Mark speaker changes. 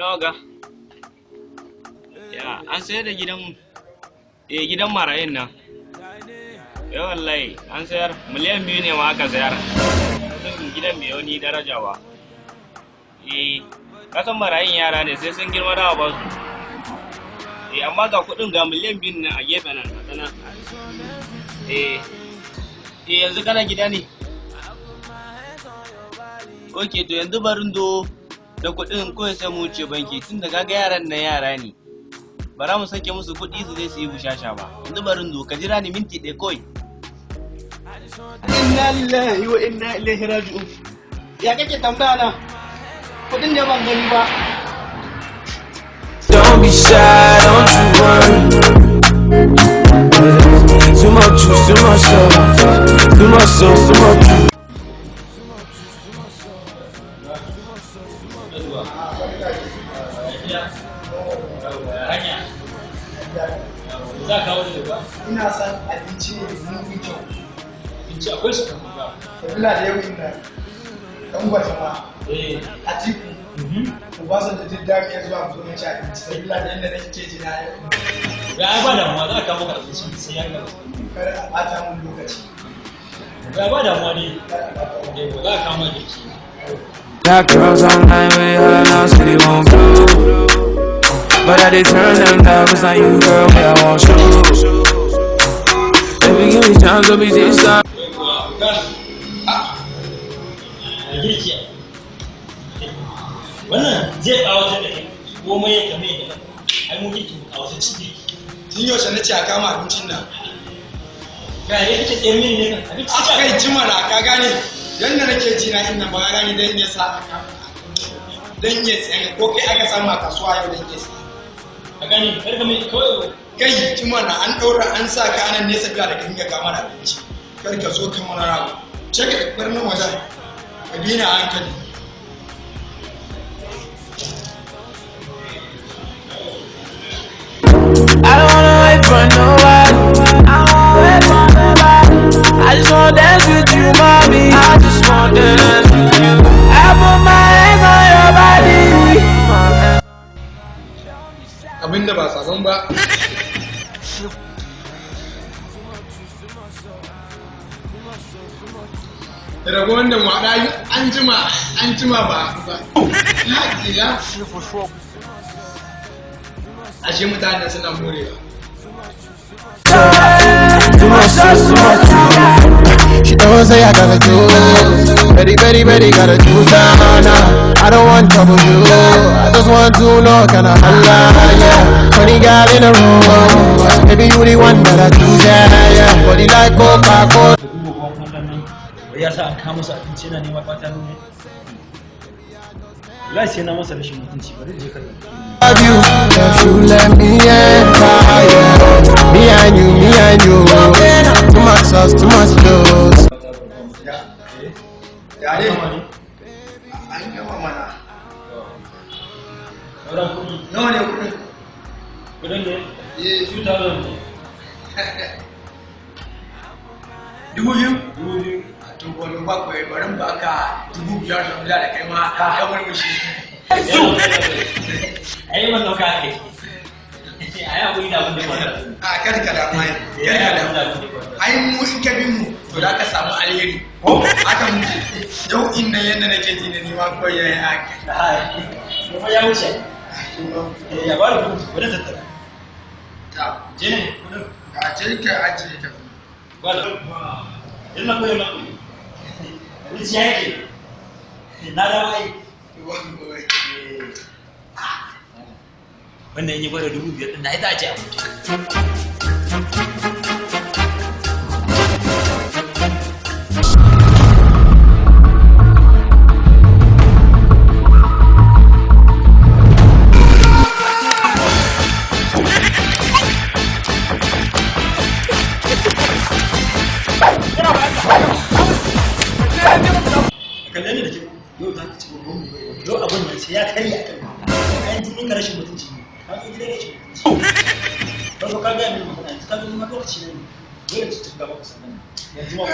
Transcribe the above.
Speaker 1: nawa ga? Ya, an sayar da gidan marayun nan. Ya wallahi, an sayar miliyan 2 ne ma aka sayar. Gidan bai wani daraja ba. Kasan marayun yara ne sai sun girma dawa ba su. Amma ga kuɗin ga miliyan 2 ne a gefe nan. Yanzu kana gida ne? Ok, to yanzu barin do da kuɗin kawai sai mu wuce banki tun da kaga yaran na yara ne. Bara mu sake musu kuɗi su zai su yi bushasha ba. Yanzu barin do ka jira ni minti ɗaya kawai. Inna lillahi wa inna ilaihi raji'un. Ya kake tambaya na? Kuɗin ne ban gani ba.
Speaker 2: Don't be shy, don't you worry. Too much juice, too much sauce, too much sauce, too much juice.
Speaker 3: Ina son abinci ne mun kyau.
Speaker 1: Abinci akwai su kan ba.
Speaker 3: Sabila da yau ina dan gwata ma. A tiku. Ku ba san da duk dami ya zuwa mu zo mu ci abinci. Sabila da yanda nake ji na yau.
Speaker 1: Ya ai ba damuwa za ka maka abinci sai ya gaba.
Speaker 3: Kar a bata mun lokaci.
Speaker 1: Ya ba damuwa ne. Za ka kama girki.
Speaker 2: Got girls online with her now, so they won't blue. But I did turn them down, cause now you girl, me I want you. Baby, give me time, so be this time.
Speaker 1: Wannan zai kawatar da kai komai ya kame da ai mu girki mu kawatar cikin
Speaker 3: Tun yaushe na ce a kama abincin nan.
Speaker 1: ga ya kace tsaye mini ne kan abinci
Speaker 3: A kai jimala ka gane yanda nake ji na inda ba gane dan ya sa dan ya tsaya ko kai aka samu a kasuwa yau dan ya sa.
Speaker 1: a gani kar ka mai kawai
Speaker 3: Kai jimala an daura an sa ka anan nesa biya da kinga kama da abinci. Kar ka zo ka mana rago. Ce ka bar nan wajen. Ka bi ni a hankali.
Speaker 2: I don't wanna wait for nobody. I don't wanna wait for nobody. I just wanna dance with you, mommy. I just wanna dance with you. I put my hands on your body.
Speaker 3: Abinda ba sabon ba. Rago wanda mu haɗa an jima ba. Ya ashe mutane suna morewa.
Speaker 2: Too much sauce, too much juice. She don't say I gotta choose. Very, very, very gotta choose. Nah. I don't want trouble, you. I just want to know, can I holla, yeah. 20 gal in a room. Maybe you the one that I choose, yeah. Body like Coca-Cola.
Speaker 1: ya sa an kama masa abinci yana neman fata ne wallahi sai na masa rashin mutunci bari je kai
Speaker 2: Love you, if you let me enter, yeah. Me and you. Too much sauce, too much juice.
Speaker 3: Ya ne? An gama mana.
Speaker 1: sauran kuɗi
Speaker 3: Nawa ne kuɗin?
Speaker 1: kudin ne 2000 ne
Speaker 3: 2,000? To wani bakwai barin ba ka 5,000 da kai ma ka murmushi.
Speaker 1: ai ban dauka ake ai abu da abin da ba
Speaker 3: A karka da mai. Ai mu in ka bin mu to za ka samu alheri. Haka muke. Yau inda yanda nake ji na nima ko yayi haka.
Speaker 1: kuma ya wuce ya ba da kuɗi wadda tattara
Speaker 3: Ta.
Speaker 1: je ne kudin
Speaker 3: Ka je ka ajiye ka.
Speaker 1: gwada yana koyo na koyo wani ciya yake na dawo ai wannan yi gwada 5,000 ɗin na ita ce abinci kalle ne da ke yau za ka ci babban mu yau abin nan sai ya karya kan kayan jinin ka rashin mutunci ne ka zo gidan rashin mutunci ba ka ga min magana yanzu ka zo ma lokaci ne dole ci gaba ka sannan yanzu ma